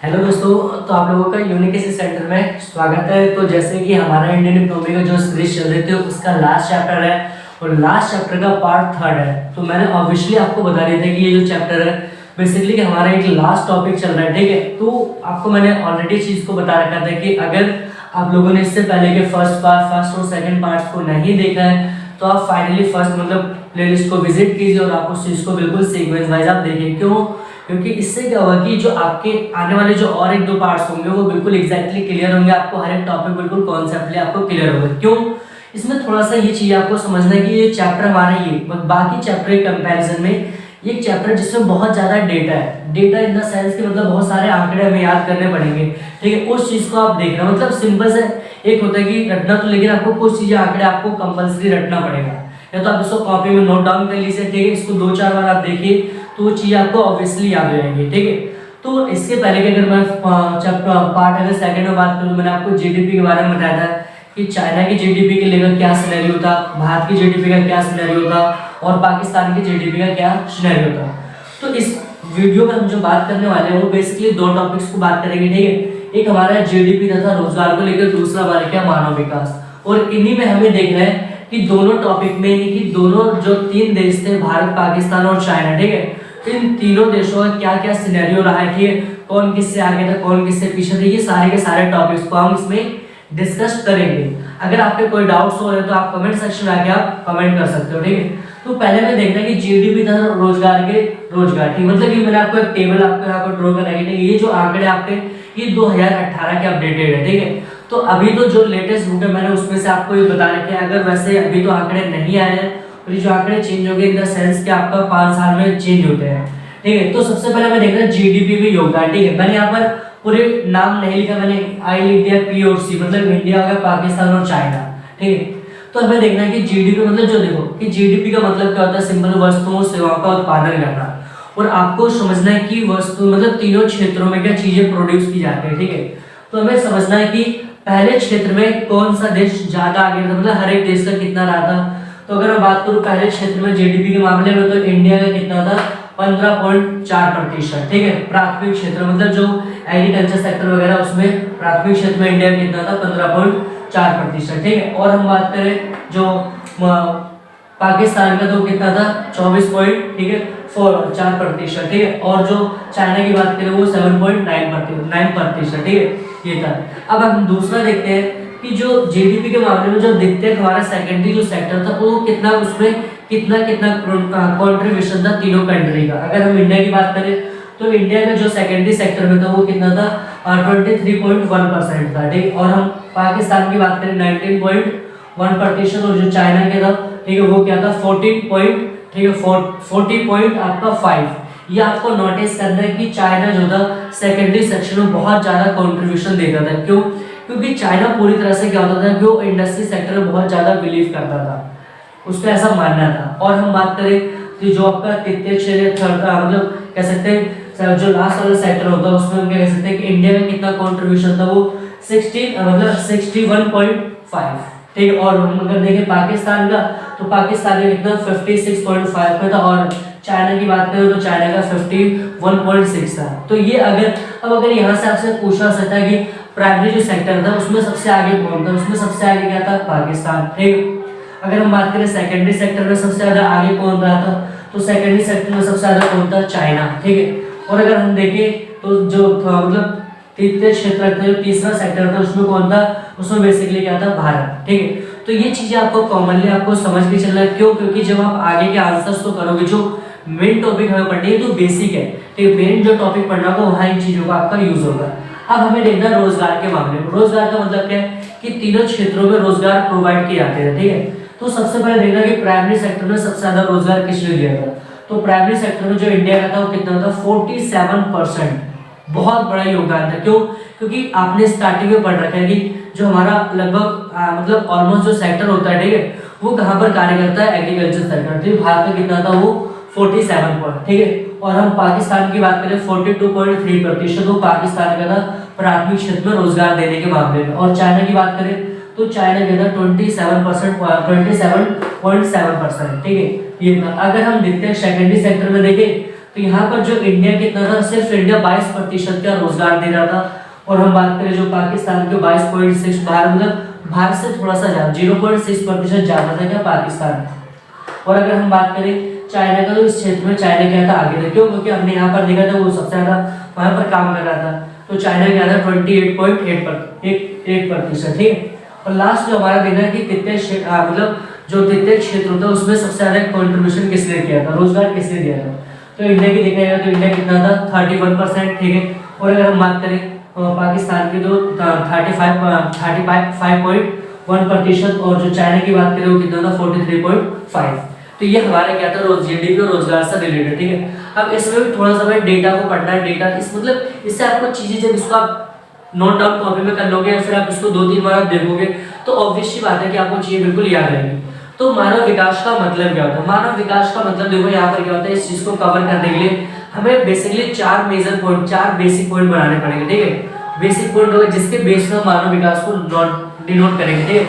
Hello दोस्तों, तो आप लोगों का यूनिक सेंटर में स्वागत है। तो जैसे कि हमारा इंडियन इकोनॉमी का जो सीरीज चल रही थी उसका लास्ट चैप्टर है और लास्ट चैप्टर का पार्ट 3 है। तो मैंने ऑब्वियसली आपको बता दिया था कि ये जो चैप्टर है बेसिकली कि हमारा एक लास्ट टॉपिक चल रहा है, ठीक है। तो आपको मैंने ऑलरेडी चीज़ को बता रखा था कि अगर आप लोगों ने इससे पहले के फर्स्ट और सेकेंड पार्ट्स को नहीं देखा है तो आप फाइनली फर्स्ट प्लेलिस्ट को विजिट कीजिए और आप उस चीज़ को बिल्कुल सीक्वेंस वाइज आप देखिए। क्यों? क्योंकि इससे क्या होगा कि जो आपके आने वाले जो और एक दो पार्ट्स होंगे वो बिल्कुल एग्जैक्टली क्लियर होंगे, आपको हर एक टॉपिक बिल्कुल कॉन्सेप्टली आपको क्लियर होगा। क्यों? इसमें थोड़ा सा ये चीज़ आपको समझना है कि ये चैप्टर हमारा ये बाकी चैप्टर के कंपैरिजन में ये चैप्टर जिसमें बहुत ज़्यादा डेटा है, डेटा इन द सेंस कि बहुत सारे आंकड़े हमें याद करने पड़ेंगे, ठीक है। उस चीज़ को आप देखना सिंपल से एक होता है कि रटना तो, लेकिन आपको कुछ चीज़ें आंकड़े आपको कंपल्सरी रटना पड़ेगा, या तो आप इसको कॉपी में नोट डाउन कर लीजिए, ठीक है। इसको 2-4 बार आप देखिए तो वो चीज़ आपको ऑब्वियसली याद हो जाएंगी, ठीक है। तो इसके पहले कि अगर मैं पार्ट अगर सेकंड में बात करूँ, मैंने आपको जीडीपी के बारे में बताया था कि चाइना की जीडीपी के लेकर क्या सिनेरियो था, भारत की जीडीपी का क्या सिनेरियो था और पाकिस्तान की जीडीपी का क्या सिनेरियो था। तो इस वीडियो में हम जो बात करने वाले हैं वो बेसिकली दो टॉपिक्स को बात करेंगे, ठीक है। एक हमारा जीडीपी तथा रोजगार को लेकर, दूसरा हमारा क्या मानव विकास। और इन्हीं में हमें देखना है कि दोनों टॉपिक में कि दोनों जो 3 देश थे, भारत, पाकिस्तान और चाइना, ठीक है, इन तीनों देशों का क्या क्या सिनेरियो रहा है, ठीक है, कौन किससे आगे था, कौन किससे पीछे थे, ये सारे के सारे टॉपिक्स को हम इसमें डिस्कस करेंगे। अगर आपके कोई डाउट्स हो रहे हैं तो आप कमेंट सेक्शन में आके आप कमेंट कर सकते हो, ठीक है। तो पहले में देखना है कि जीडीपी तथा रोजगार, ठीक कि मैंने आपको एक टेबल आपको यहाँ पर ड्रॉ कराई, ठीक है। ये जो आंकड़े आपके ये 2018 के अपडेटेड है, ठीक है। तो अभी तो जो लेटेस्ट बुक है मैंने उसमें से आपको ये बता रखे हैं। अगर वैसे अभी तो आंकड़े नहीं आए हैं और ये जो आंकड़े चेंज हो गए इन द सेंस कि आपका 5 साल में चेंज होते हैं, ठीक है। तो सबसे पहले मैं देख रहा हूँ जीडीपी में योगदान, ठीक है। मैंने यहाँ पर पूरे नाम नहीं लिखा, मैंने आई लिख दिया पी और सी, इंडिया हो गया, पाकिस्तान और चाइना, ठीक है। तो हमें देखना है कि जीडीपी जो देखो कि जीडीपी का मतलब क्या होता है, सिंपल वस्तुओं सेवाओं का उत्पादन करना। और आपको समझना है कि वस्तु तीनों क्षेत्रों में क्या चीजें प्रोड्यूस की जाती है, ठीक है। तो हमें समझना है कि पहले क्षेत्र में कौन सा देश ज्यादा आगे था, हर एक देश का कितना रहा था। तो अगर मैं बात करूं पहले क्षेत्र में जीडीपी के मामले में तो इंडिया का कितना था, 15.4%, ठीक है। प्राथमिक क्षेत्र जो एग्रीकल्चर सेक्टर वगैरह उसमें प्राथमिक क्षेत्र में इंडिया कितना था, 15.4%, ठीक है। और हम बात करें जो पाकिस्तान का तो कितना था, 24.4%, ठीक है। और जो चाइना की बात करें वो 7.9%, ठीक है, ये था। अब हम दूसरा देखते हैं कि जो जीडीपी के मामले में जो देखते हैं हमारा सेकेंडरी जो सेक्टर था वो कितना, उसमें कितना कंट्रीब्यूशन था तीनों कंट्री का। अगर हम इंडिया की बात करें तो इंडिया का जो सेकेंडरी सेक्टर में था वो कितना था, 23.1% था, ठीक। और हम पाकिस्तान की बात करें 19.1%, और जो चाइना के था, ठीक है, वो क्या था 40.5। ये आपको नोटिस करना है कि चाइना जो था सेकेंडरी सेक्शन में बहुत ज्यादा कंट्रीब्यूशन देता था। क्यों? क्योंकि चाइना पूरी तरह से क्या होता था कि वो इंडस्ट्री सेक्टर में बहुत ज्यादा बिलीव करता था, उसका ऐसा मानना था। और हम बात करें कि जो आपका तृतीय क्षेत्र कह सकते हैं जो लास्ट वाला सेक्टर होता है उसमें हम क्या कह सकते हैं कि इंडिया का कितना कंट्रीब्यूशन था, वो 61.5, ठीक है। और हम अगर देखें पाकिस्तान का तो पाकिस्तान का कितना 56.5 पे था, और चाइना की बात करें तो चाइना का 51.6 था। तो ये अगर यहाँ से आपसे पूछा सकता है कि प्राइमरी जो सेक्टर था उसमें सबसे आगे कौन था, उसमें सबसे आगे क्या था, पाकिस्तान, ठीक। अगर हम बात करें सेकेंडरी सेक्टर में सबसे ज्यादा आगे कौन रहा था, तो सेकेंडरी सेक्टर में सबसे ज्यादा कौन था, चाइना, ठीक है। और अगर हम देखें तो जो तृतीय क्षेत्र था, जो तीसरा सेक्टर था उसमें कौन था, उसमें बेसिकली क्या था, भारत, ठीक है। तो ये चीजें आपको कॉमनली आपको समझ के चलना है। क्यों? क्योंकि जब आप आगे के आंसर्स तो करोगे, जो मेन टॉपिक हमें पढ़नी है तो बेसिक है, ठीक है। मेन जो टॉपिक पढ़ना होगा वहाँ इन चीजों का आपका यूज होगा। अब हमें देखना है रोजगार के मामले में। रोजगार का मतलब क्या है कि तीनों क्षेत्रों में रोजगार प्रोवाइड किए जाते हैं, ठीक है। तो सबसे पहले देखना कि प्राइमरी सेक्टर में सबसे ज्यादा रोजगार किसने दिया था, तो प्राइमरी सेक्टर में जो इंडिया का था वो कितना था, 47%, बहुत बड़ा योगदान था। क्यों? क्योंकि आपने स्टार्टिंग में पढ़ रखा है कि जो हमारा लगभग ऑलमोस्ट जो सेक्टर होता है, ठीक है, वो कहाँ पर कार्य करता है, एग्रीकल्चर सेक्टर, ठीक है। भारत में कितना था, वो 47%, ठीक है। और हम पाकिस्तान की बात करें 42.3%, वो पाकिस्तान का था प्राथमिक क्षेत्र में रोजगार देने के मामले में। और चाइना की बात करें तो चाइना के अंदर 27.7%, ठीक है, ये था। अगर हम देखते हैं सेकेंडरी सेक्टर में देखें तो यहाँ पर जो इंडिया कितना था, सिर्फ इंडिया 22% का रोजगार दे रहा था। और हम बात करें जो पाकिस्तान के 22.6, भारत से थोड़ा सा ज्यादा 0.6% ज्यादा था क्या पाकिस्तान। और अगर हम बात करें चाइना का, तो इस क्षेत्र में चाइना क्या था, आगे था। क्यों? क्योंकि हमने यहाँ पर देखा था वो सबसे ज्यादा वहां पर काम कर रहा था। तो चाइना क्या था 28.8%, ठीक है। और लास्ट जो हमारा देखना है कि तृतीय मतलब जो तृतीय क्षेत्र होता है उसमें सबसे ज्यादा कंट्रीब्यूशन किसने किया था, रोजगार किसने दिया था। तो इंडिया की देखा जाए तो इंडिया कितना था 31%, ठीक है। और अगर हम बात करें पाकिस्तान की तो 35.1%, और जो चाइना की बात करें वो कितना था 43.5। तो ये हमारा क्या था जीडीपी और रोजगार से रिलेटेड, ठीक है। अब इसमें भी थोड़ा सा भाई डेटा को पढ़ना है। डेटा इस मतलब इससे आपको चीजें, जब इसको आप नोट डाउन कॉपी में कर लोगे या फिर आप इसको 2-3 बार आप देखोगे तो ऑब्वियस सी बात है कि आपको चीजें बिल्कुल याद रहेंगी। तो मानव विकास का मतलब क्या होता है? मानव विकास का मतलब देखो यहाँ पर क्या होता है, इस चीज को कवर करने के लिए हमें basically 4 major point, 4 basic point बनाने पड़ेंगे, ठीक है। बेसिक पॉइंट होगा जिसके बेस पर मानव विकास को डिनोट करेंगे, ठीक है।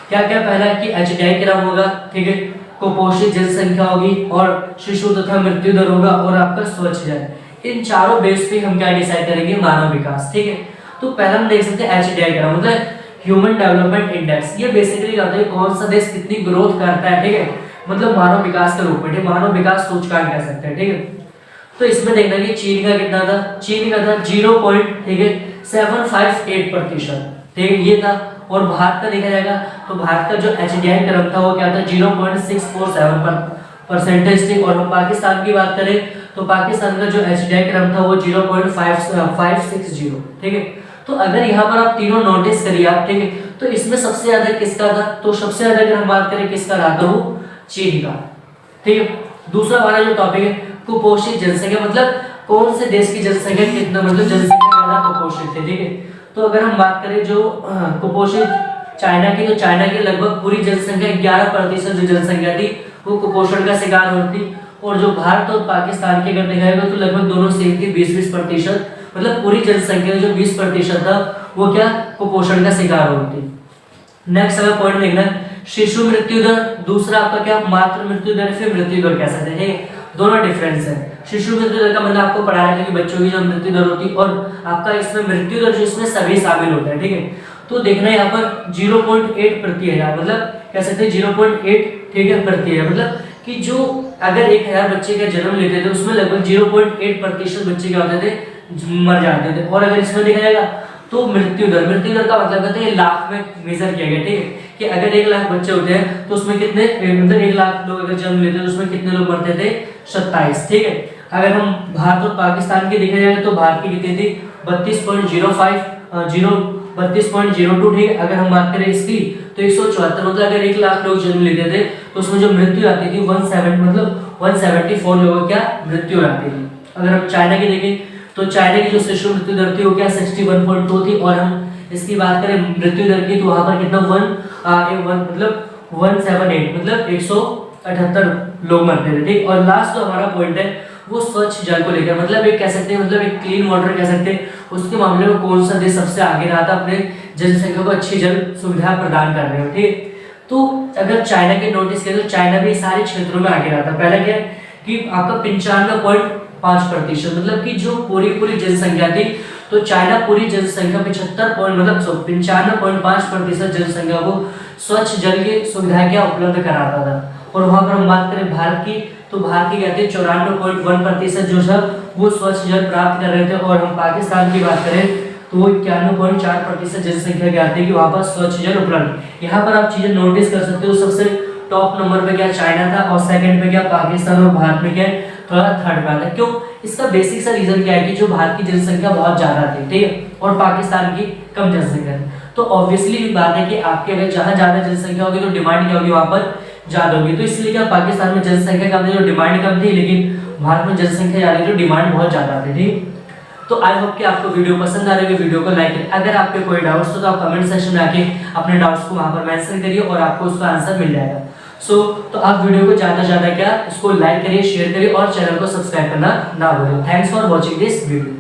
क्या क्या? पहला कि एचडीआई क्रम होगा, ठीक है, कुपोषित जनसंख्या होगी, और शिशु तथा मृत्यु दर होगा, और आपका स्वच्छ जल। इन चारों बेस पे हम क्या डिसाइड करेंगे, मानव विकास, ठीक है। तो पहला हम देख सकते हैं एचडीआई क्रम मतलब ह्यूमन डेवलपमेंट इंडेक्स। ये बेसिकली क्या होता है, कौन सा देश कितनी ग्रोथ करता है, ठीक है, मतलब मानव विकास के रूप में, मानव विकास सूचकांक कह सकते हैं, ठीक है। तो इसमें देखना कि चीन का कितना था, चीन का था 0.758%, ठीक है, ये था। और भारत का देखा जाएगा तो भारत का जो एचडीआई क्रम था वो क्या था 0.647%, और हम पाकिस्तान की बात करें तो पाकिस्तान का जो एचडीआई क्रम था वो 0.560, ठीक है। तो अगर यहाँ पर आप तीनों नोटिस करिए आप, ठीक है, तो इसमें सबसे ज्यादा किसका था, तो सबसे ज्यादा अगर हम बात करें किसका रहा तो वो चीन का, ठीक है। दूसरा हमारा जो टॉपिक है कुपोषित जनसंख्या, मतलब कौन से देश की जनसंख्या कितना, मतलब जनसंख्या ज्यादा कुपोषित है, ठीक है। तो अगर हम बात करें जो कुपोषित चाइना की, तो चाइना की लगभग पूरी जनसंख्या 11% जो जनसंख्या थी वो कुपोषण का शिकार होती। और जो भारत और पाकिस्तान की अगर देखा जाएगा तो लगभग दोनों सेम थी 20-20%, मतलब पूरी जनसंख्या जो 20% था वो क्या कुपोषण का शिकार होती। नेक्स्ट अगर पॉइंट देखना शिशु मृत्यु दर, दूसरा आपका क्या मातृ मृत्यु दर, फिर मृत्यु दर कह सकते हैं, दोनों डिफरेंस है। शिशु मृत्यु दर का मतलब आपको पढ़ाया है कि बच्चों की जो मृत्यु दर होती है, और आपका इसमें मृत्यु दर जो इसमें सभी शामिल होता है, ठीक है। तो देखना यहाँ पर 0.8% मतलब कह सकते हैं 0.8, ठीक है, प्रति है, मतलब कि जो अगर 1000 बच्चे का जन्म लेते थे उसमें लगभग 0.8% बच्चे क्या होते थे, मर जाते थे। और अगर इसमें देखा जाएगा तो मृत्यु दर का मतलब कहते हैं लाख में मेजर किया गया, ठीक है, कि अगर 1 लाख बच्चे होते हैं तो उसमें कितने, मतलब 1 लाख लोग अगर जन्म लेते हैं तो उसमें कितने लोग मरते थे, 27, ठीक है। अगर हम भारत और पाकिस्तान की देखा जाए तो भारत की कितनी थी 32.02, ठीक है। अगर हम बात करें इसकी तो 174, मतलब अगर 1 लाख लोग जन्म लेते थे तो उसमें जो मृत्यु आती थी 174 लोगों क्या मृत्यु आती थी। अगर हम चाइना की देखें तो चाइना की जो शिशु मृत्यु दर थी वो क्या 61.2 थी, और हम इसकी बात करें मृत्यु दर की तो वहां पर कितना 178 मतलब 178 लोग मरते थे, ठीक। और लास्ट जो हमारा पॉइंट है वो स्वच्छ जल को लेकर, मतलब एक कह सकते हैं, मतलब एक क्लीन वाटर कह सकते हैं, उसके मामले में कौन सा देश सबसे आगे रहा था अपने जनसंख्या को अच्छी जल सुविधा प्रदान करने में, ठीक। तो अगर चाइना के नोटिस करें तो चाइना भी सारे क्षेत्रों में आगे रहा था। पहला क्या कि आपका 95.5%, मतलब कि जो पूरी जनसंख्या थी तो चाइना पूरी जनसंख्या 95.5% जनसंख्या को स्वच्छ जल की सुविधा क्या उपलब्ध कराता था। और वहां पर हम बात करें भारत की तो भारत की कहते हैं 94.1% जो है वो स्वच्छ जल प्राप्त कर रहे थे। और हम पाकिस्तान की बात करें तो वो 91.4% जनसंख्या क्या आती है कि वहां पर स्वच्छ जल उपलब्ध। यहाँ पर आप चीजें नोटिस कर सकते हो, सबसे टॉप नंबर पे क्या चाइना था, और सेकंड पे क्या पाकिस्तान, और भारत में क्या थोड़ा थर्ड पे आता है। क्यों? इसका बेसिक सा रीजन क्या है कि जो भारत की जनसंख्या बहुत ज्यादा थी, ठीक है, और पाकिस्तान की कम जनसंख्या थी। तो ऑब्वियसली बात है कि आपके अगर जहां ज्यादा जनसंख्या होगी तो डिमांड क्या होगी वहां पर ज्यादा होगी। तो इसलिए क्या पाकिस्तान में जनसंख्या कम थी, जो डिमांड कम थी, लेकिन भारत में जनसंख्या ज्यादा थी, जो डिमांड बहुत ज्यादा थी, ठीक। तो आई होप कि आपको वीडियो पसंद आ रही है, वीडियो को लाइक करें। अगर आपके कोई डाउट्स हो तो आप कमेंट सेक्शन में आके अपने डाउट्स को वहां पर मेंशन करिए और आपको उसका आंसर मिल जाएगा। तो आप वीडियो को ज्यादा क्या इसको लाइक करिए, शेयर करिए और चैनल को सब्सक्राइब करना ना भूलें। Thanks for watching this video.